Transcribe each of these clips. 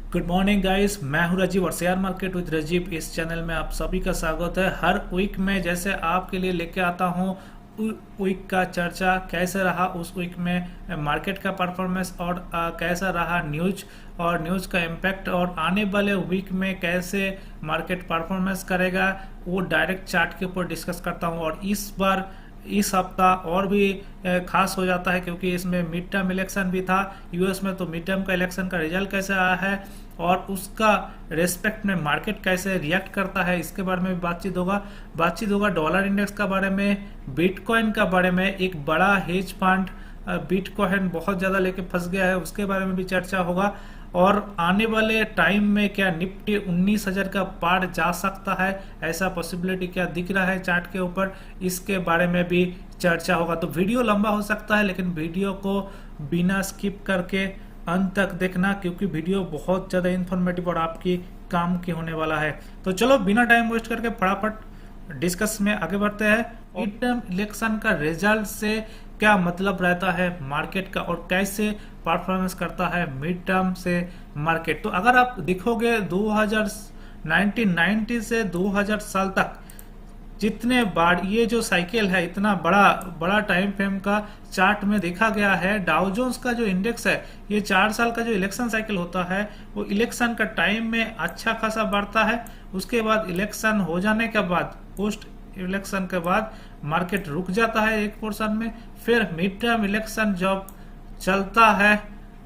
Good morning guys, मैं हूं राजीव और शेयर मार्केट विद राजीव इस चैनल में आप सभी का स्वागत है। हर वीक में जैसे आपके लिए लेके आता हूं वीक का चर्चा, कैसे रहा उस वीक में मार्केट का परफॉर्मेंस और कैसा रहा न्यूज और न्यूज का इम्पैक्ट, और आने वाले वीक में कैसे मार्केट परफॉर्मेंस करेगा वो डायरेक्ट चार्ट के ऊपर डिस्कस करता हूं। और इस बार इस हफ्ता और भी खास हो जाता है क्योंकि इसमें मिड टर्म इलेक्शन भी था यूएस में। तो मिड टर्म का इलेक्शन का रिजल्ट कैसे आया है और उसका रेस्पेक्ट में मार्केट कैसे रिएक्ट करता है, इसके बारे में भी बातचीत होगा डॉलर इंडेक्स का बारे में, बिटकॉइन का बारे में। एक बड़ा हेज फंड बिटकॉइन बहुत ज़्यादा लेके फंस गया है, उसके बारे में भी चर्चा होगा। और आने वाले टाइम में क्या निफ्टी 19,000 का पार जा सकता है, ऐसा पॉसिबिलिटी क्या दिख रहा है चार्ट के ऊपर, इसके बारे में भी चर्चा होगा। तो वीडियो लंबा हो सकता है लेकिन वीडियो को बिना स्किप करके अंत तक देखना क्योंकि वीडियो बहुत ज़्यादा इन्फॉर्मेटिव और आपकी काम की होने वाला है। तो चलो बिना टाइम वेस्ट करके फटाफट डिस्कस में आगे बढ़ते हैं। मिड टर्म इलेक्शन का रिजल्ट से क्या मतलब रहता है मार्केट का और कैसे परफॉर्मेंस करता है मिड टर्म से मार्केट। तो अगर आप देखोगे 1990 से 2000 साल तक जितने बार ये जो साइकिल है, इतना बड़ा टाइम फ्रेम का चार्ट में देखा गया है, डाउ जोन्स का जो इंडेक्स है ये 4 साल का जो इलेक्शन साइकिल होता है वो इलेक्शन का टाइम में अच्छा खासा बढ़ता है। उसके बाद इलेक्शन हो जाने के बाद, पोस्ट इलेक्शन के बाद मार्केट रुक जाता है एक पोर्शन में। फिर मिड टर्म इलेक्शन जब चलता है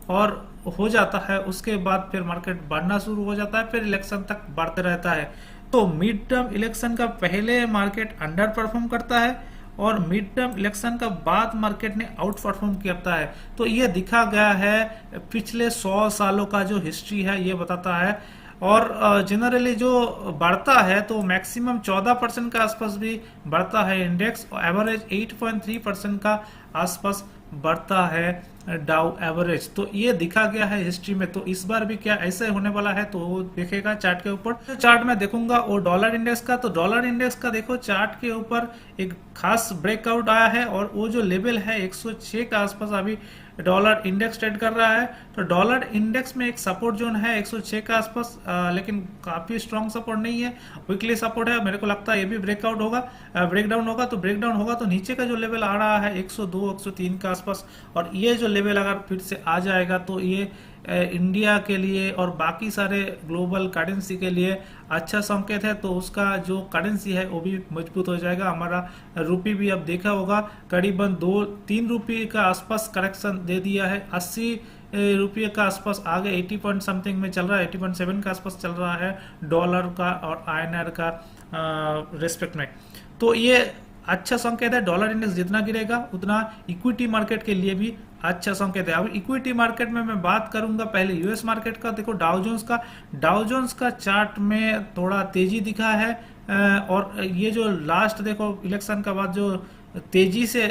और हो जाता है उसके बाद फिर मार्केट बढ़ना शुरू हो जाता है, फिर इलेक्शन तक बढ़ते रहता है। तो मिड टर्म इलेक्शन का पहले मार्केट अंडर परफॉर्म करता है और मिड टर्म इलेक्शन का बाद मार्केट ने आउट परफॉर्म करता है। तो ये दिखा गया है पिछले 100 सालों का जो हिस्ट्री है ये बताता है। और जनरली जो बढ़ता है तो मैक्सिमम 14% के आसपास भी बढ़ता है इंडेक्स, और एवरेज 8.3% का आसपास बढ़ता है डाउ एवरेज। तो ये दिखा गया है हिस्ट्री में। तो इस बार भी क्या ऐसे होने वाला है तो वो देखेगा चार्ट के ऊपर। तो चार्ट में देखूंगा वो डॉलर इंडेक्स का, तो डॉलर इंडेक्स का देखो चार्ट के ऊपर एक खास ब्रेकआउट आया है और वो जो लेवल है 106 के आसपास अभी डॉलर इंडेक्स ट्रेड कर रहा है। तो डॉलर इंडेक्स में एक सपोर्ट जोन है 106 के आसपास, लेकिन काफी स्ट्रॉन्ग सपोर्ट नहीं है, वीकली सपोर्ट है। मेरे को लगता है ये भी ब्रेकआउट होगा, ब्रेकडाउन होगा तो नीचे का जो लेवल आ रहा है 102 103 के आसपास, और ये जो लेवल अगर फिर से आ जाएगा तो ये इंडिया के लिए और बाकी सारे ग्लोबल करेंसी के लिए अच्छा संकेत है। तो उसका जो करेंसी है वो भी मजबूत हो जाएगा। हमारा रुपी भी अब देखा होगा करीबन 2-3 रुपये का आसपास करेक्शन दे दिया है, 80 रुपये का आसपास आगे 80 पॉइंट समथिंग में चल रहा है, 80.7 के आसपास चल रहा है डॉलर का और आईएनआर का रेस्पेक्ट में। तो ये अच्छा संकेत है। डॉलर इंडेक्स जितना गिरेगा उतना इक्विटी मार्केट के लिए भी अच्छा संकेत है। अब इक्विटी मार्केट में मैं बात करूंगा पहले यूएस मार्केट का। देखो डाउ जोन्स का चार्ट में थोड़ा तेजी दिखा है, और ये जो लास्ट देखो इलेक्शन के बाद जो तेजी से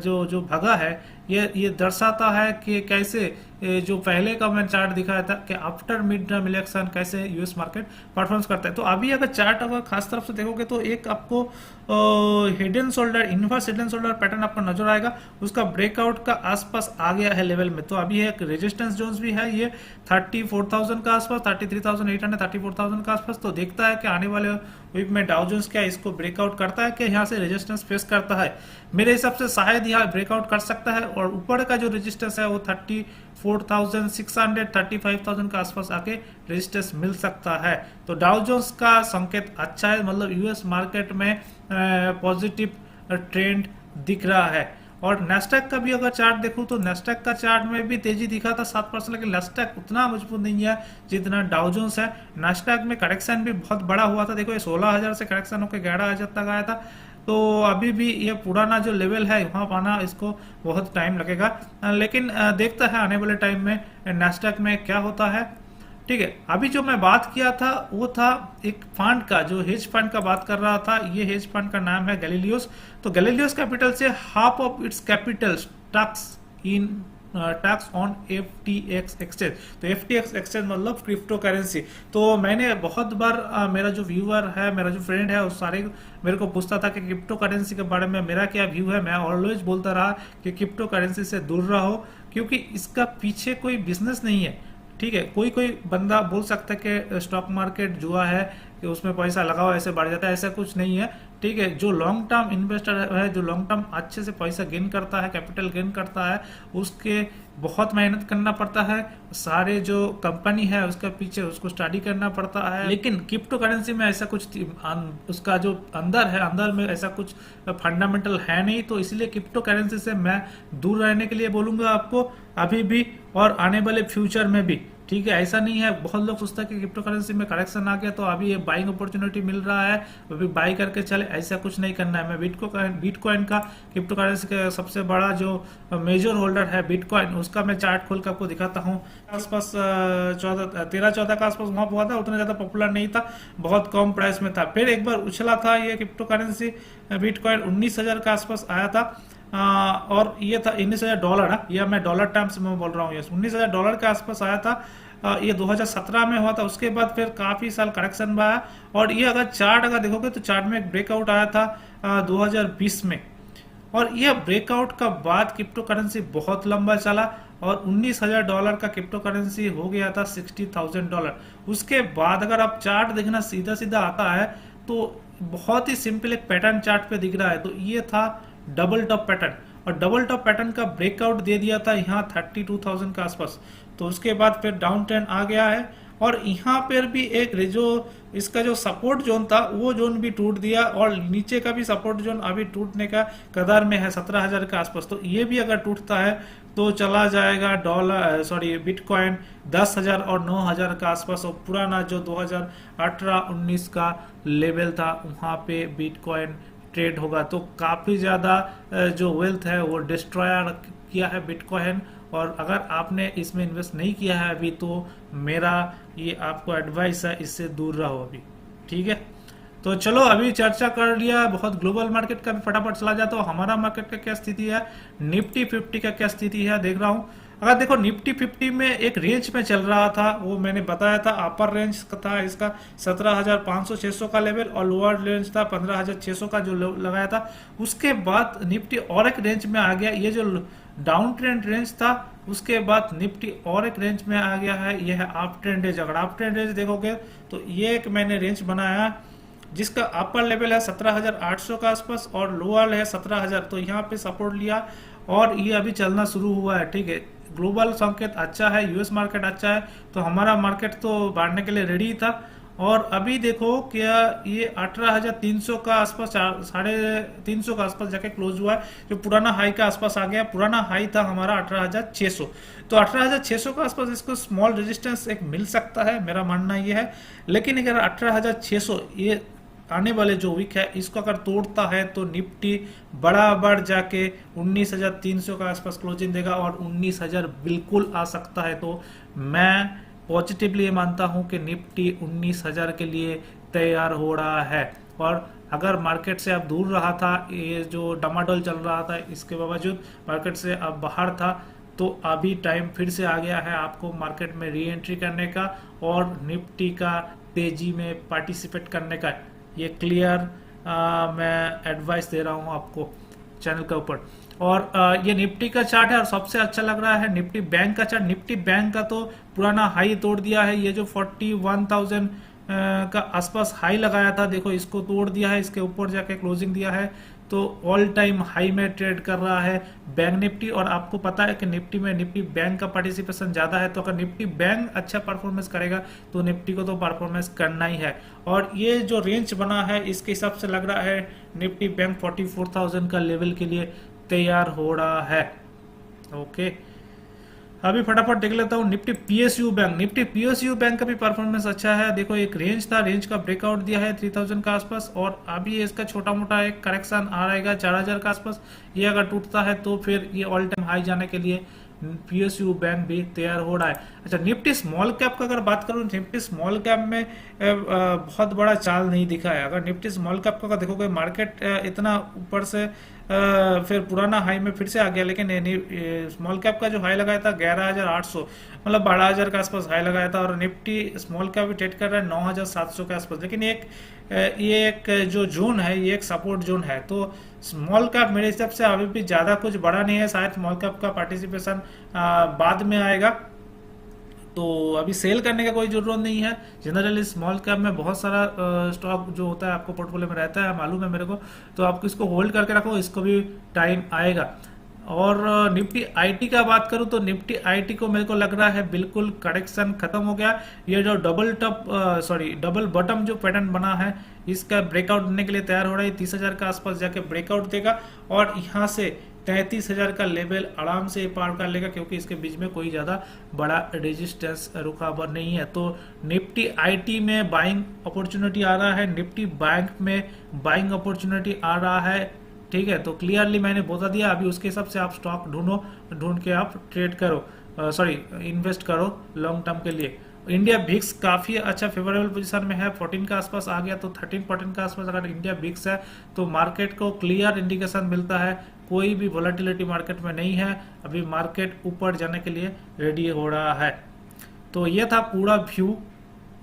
जो भगा है ये दर्शाता है कि कैसे जो पहले का मैं चार्ट दिखाया था कि आफ्टर मिड टर्म इलेक्शन कैसे यूएस मार्केट परफॉर्मेंस करता है। तो अभी अगर चार्ट अगर खास तरफ से देखोगे तो एक आपको head and shoulder, inverse head and shoulder pattern आपको नजर आएगा, उसका ब्रेकआउट का आसपास आ गया है लेवल में। तो अभी एक रेजिस्टेंस जोन्स भी है ये 34,000 का आसपास, 33,800, 34,000 का आसपास। तो देखता है कि आने वाले वीक में डाउ जोन्स क्या इसको ब्रेकआउट करता है कि यहाँ से रेजिस्टेंस फेस करता है। मेरे हिसाब से शायद यहाँ ब्रेकआउट कर सकता है, और ऊपर का जो रेजिस्टेंस है वो 34,600, 35,000 के आसपास आके रेजिस्टेंस मिल सकता है। तो डाउ जोन्स का संकेत अच्छा है, मतलब यूएस मार्केट में पॉजिटिव ट्रेंड दिख रहा है। और नेस्डैक का भी अगर चार्ट देखूं तो नेस्डैक का चार्ट में भी तेजी दिखा था 7%, लेकिन नेस्डैक उतना मजबूत नहीं है जितना डाउ जोन्स है। नेस्डैक में करेक्शन भी बहुत बड़ा हुआ था, देखो ये 16,000 से करेक्शन होकर 11,000 तक आया था। तो अभी भी ये पुराना जो लेवल है वहां पाना इसको बहुत टाइम लगेगा, लेकिन देखता है आने वाले टाइम में नेस्डैक में क्या होता है। ठीक है, अभी जो मैं बात किया था वो था एक फंड का, जो हेज फंड का बात कर रहा था। ये हेज फंड का नाम है गैलीलियोस। तो गैलीलियोस कैपिटल से half of its capital tax on FTX exchange. तो FTX एक्सचेंज मतलब क्रिप्टो करेंसी। तो मैंने बहुत बार मेरा जो व्यूअर है, मेरा जो फ्रेंड है, उस सारे मेरे को पूछता था कि क्रिप्टो करेंसी के बारे में मेरा क्या व्यू है। मैं ऑलवेज बोलता रहा कि क्रिप्टो करेंसी से दूर रहो क्योंकि इसका पीछे कोई बिजनेस नहीं है। ठीक है, कोई कोई बंदा बोल सकता है कि स्टॉक मार्केट जुआ है कि उसमें पैसा लगाओ ऐसे बढ़ जाता है, ऐसा कुछ नहीं है। ठीक है, जो लॉन्ग टर्म इन्वेस्टर है, जो लॉन्ग टर्म अच्छे से पैसा गेन करता है, कैपिटल गेन करता है, उसके बहुत मेहनत करना पड़ता है, सारे जो कंपनी है उसके पीछे उसको स्टडी करना पड़ता है। लेकिन क्रिप्टो करेंसी में ऐसा कुछ उसका जो अंदर है, अंदर में ऐसा कुछ फंडामेंटल है नहीं, तो इसलिए क्रिप्टो करेंसी से मैं दूर रहने के लिए बोलूंगा आपको, अभी भी और आने वाले फ्यूचर में भी। ठीक है, ऐसा नहीं है, बहुत लोग सोचते हैं कि क्रिप्टो करेंसी में करेक्शन आ गया तो अभी ये बाइंग अपॉर्चुनिटी मिल रहा है, अभी बाई करके चले, ऐसा कुछ नहीं करना है। मैं बिटकॉइन का, क्रिप्टो करेंसी का सबसे बड़ा जो मेजर होल्डर है बिटकॉइन, उसका मैं चार्ट खोल कर आपको दिखाता हूँ। आसपास 13-14 का आसपास वहां हुआ था, उतना ज्यादा पॉपुलर नहीं था, बहुत कम प्राइस में था। फिर एक बार उछला था ये क्रिप्टो करेंसी बिटकॉइन, 19,000 के आसपास आया था, और ये था $19,000, या मैं डॉलर टर्म्स में बोल रहा हूँ, ये $19,000 के आसपास आया था। ये 2017 में हुआ था। उसके बाद फिर काफी साल करेक्शन में आया, और ये अगर चार्ट अगर देखोगे तो चार्ट में एक ब्रेकआउट आया था 2020 में, और यह ब्रेकआउट का बाद क्रिप्टो करेंसी बहुत लंबा चला और $19,000 का क्रिप्टो करेंसी हो गया था $60,000। उसके बाद अगर आप चार्ट देखना सीधा सीधा आता है तो बहुत ही सिंपल एक पैटर्न चार्ट पे दिख रहा है। तो ये था डबल टॉप पैटर्न, और डबल टॉप पैटर्न का ब्रेकआउट दे दिया था यहाँ 32,000 के आसपास। तो उसके बाद फिर डाउन ट्रेंड आ गया है, और यहाँ पर भी एक जो इसका जो सपोर्ट जोन था वो जोन भी टूट दिया, और नीचे का भी सपोर्ट जोन अभी टूटने का कगार में है 17,000 के आसपास। तो ये भी अगर टूटता है तो चला जाएगा बिटकॉइन 10,000 और 9,000 के आसपास, और पुराना जो 2018-19 का लेवल था वहां पे बिटकॉइन ट्रेड होगा। तो काफी ज्यादा जो वेल्थ है वो डिस्ट्रॉय किया है बिटकॉइन, और अगर आपने इसमें इन्वेस्ट नहीं किया है अभी तो मेरा ये आपको एडवाइस है, इससे दूर रहो अभी। ठीक है, तो चलो अभी चर्चा कर लिया बहुत ग्लोबल मार्केट का भी, फटाफट चला जाता हूँ हमारा मार्केट का क्या स्थिति है, निफ्टी 50 का क्या स्थिति है देख रहा हूँ। अगर देखो निफ्टी 50 में एक रेंज में चल रहा था, वो मैंने बताया था, अपर रेंज था इसका 17,500-600 का लेवल, और लोअर रेंज था 15,600 का जो लगाया था। उसके बाद निफ्टी और एक रेंज में आ गया, ये जो डाउन ट्रेंड रेंज था उसके बाद निफ्टी और एक रेंज में आ गया है, यह है अप ट्रेंड रेंज। अगर अप ट्रेंड रेंज देखोगे तो ये एक मैंने रेंज बनाया जिसका अपर लेवल है 17,800 का आसपास और लोअर है 17,000। तो यहाँ पे सपोर्ट लिया और ये अभी चलना शुरू हुआ है। ठीक है, ग्लोबल संकेत अच्छा है, यूएस मार्केट अच्छा है, तो हमारा मार्केट तो बढ़ने के लिए रेडी था। और अभी देखो क्या ये 18,300 का आसपास, 350 का आसपास जाके क्लोज हुआ है, जो पुराना हाई का आसपास आ गया। पुराना हाई था हमारा 18,600, तो 18,600 का आसपास इसको स्मॉल रेजिस्टेंस एक मिल सकता है, मेरा मानना ये है। लेकिन अगर 18,600 ये आने वाले जो वीक है इसको अगर तोड़ता है तो निफ्टी बराबर जाके 19,300 का आसपास क्लोजिंग देगा, और 19,000 बिल्कुल आ सकता है। तो मैं पॉजिटिवली मानता हूं कि निफ्टी 19,000 के लिए तैयार हो रहा है। और अगर मार्केट से अब दूर रहा था, ये जो डमाडोल चल रहा था, इसके बावजूद मार्केट से अब बाहर था, तो अभी टाइम फिर से आ गया है आपको मार्केट में री एंट्री करने का और निफ्टी का तेजी में पार्टिसिपेट करने का। ये क्लियर मैं एडवाइस दे रहा हूँ आपको चैनल के ऊपर। और ये निफ्टी का चार्ट है, और सबसे अच्छा लग रहा है निफ्टी बैंक का चार्ट। निफ्टी बैंक का तो पुराना हाई तोड़ दिया है, ये जो 41,000 का आसपास हाई लगाया था, देखो इसको तोड़ दिया है, इसके ऊपर जाके क्लोजिंग दिया है, तो ऑल टाइम हाई में ट्रेड कर रहा है बैंक निफ्टी। और आपको पता है कि निफ्टी में निफ्टी बैंक का पार्टिसिपेशन ज्यादा है, तो अगर निफ्टी बैंक अच्छा परफॉर्मेंस करेगा तो निफ्टी को तो परफॉर्मेंस करना ही है। और ये जो रेंज बना है इसके हिसाब से लग रहा है निफ्टी बैंक 44,000 का लेवल के लिए तैयार हो रहा है। ओके, अभी फटाफट देख लेता हूँ Nifty PSU bank. Nifty PSU bank का भी परफॉर्मेंस अच्छा है। देखो एक रेंज था, रेंज का ब्रेकआउट दिया है 3,000 का आसपास, और अभी इसका छोटा मोटा एक करेक्शन आ रहेगा 4,000 का आसपास। ये अगर टूटता है तो फिर ये ऑल टाइम हाई जाने के लिए पीएसयू बैंक भी तैयार हो रहा है। अच्छा, निफ्टी स्मॉल कैप का अगर बात करूं, निफ्टी स्मॉल कैप में बहुत बड़ा चाल नहीं दिखा है। अगर निफ्टी स्मॉल कैप का देखोगे मार्केट इतना ऊपर से फिर पुराना हाई में फिर से आ गया, लेकिन स्मॉल कैप का जो हाई लगाया था 11,800, मतलब 12,000 के आसपास हाई लगाया था, और निफ्टी स्मॉल कैप भी ट्रेड कर रहा है 9,700 के आसपास। लेकिन ये एक जो जोन है, ये एक सपोर्ट जोन है। तो स्मॉल कैप मेरे हिसाब से अभी भी ज्यादा कुछ बड़ा नहीं है, शायद स्मॉल कैप का पार्टिसिपेशन बाद में आएगा। तो अभी सेल करने का कोई जरूरत नहीं है। जनरली स्मॉल कैप में बहुत सारा स्टॉक जो होता है आपको पोर्टफोलियो में रहता है, मालूम है मेरे को। तो आपको इसको होल्ड करके रखो, इसको भी टाइम आएगा। और निफ्टी आईटी का बात करूं तो निफ्टी आईटी को मेरे को लग रहा है बिल्कुल करेक्शन खत्म हो गया। ये जो डबल बॉटम जो पैटर्न बना है, इसका ब्रेकआउट देने के लिए तैयार हो रहा है। 30,000 के आसपास जाके ब्रेकआउट देगा और यहाँ से 33,000 का लेवल आराम से पार कर लेगा, क्योंकि इसके बीच में कोई ज्यादा बड़ा रेजिस्टेंस रुकावट नहीं है। तो निफ्टी आईटी में बाइंग अपॉर्चुनिटी आ रहा है, निफ्टी बैंक में बाइंग अपॉर्चुनिटी आ रहा है। ठीक है, तो क्लियरली मैंने बता दिया। अभी उसके हिसाब से आप स्टॉक ढूंढ के आप ट्रेड करो, इन्वेस्ट करो लॉन्ग टर्म के लिए। इंडिया विक्स काफी अच्छा फेवरेबल पोजीशन में है, 14 के आसपास आ गया। तो 13-14 के आसपास अगर इंडिया विक्स है तो मार्केट को क्लियर इंडिकेशन मिलता है कोई भी वोलेटिलिटी मार्केट में नहीं है। अभी मार्केट ऊपर जाने के लिए रेडी हो रहा है। तो ये था पूरा व्यू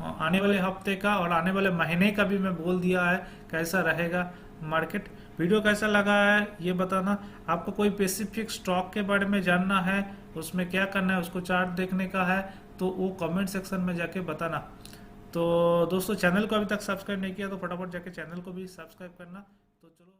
आने वाले हफ्ते का, और आने वाले महीने का भी मैं बोल दिया है कैसा रहेगा मार्केट। वीडियो कैसा लगा है ये बताना। आपको कोई स्पेसिफिक स्टॉक के बारे में जानना है, उसमें क्या करना है, उसको चार्ट देखने का है, तो वो कमेंट सेक्शन में जाके बताना। तो दोस्तों, चैनल को अभी तक सब्सक्राइब नहीं किया तो फटाफट जाके चैनल को भी सब्सक्राइब करना। तो चलो।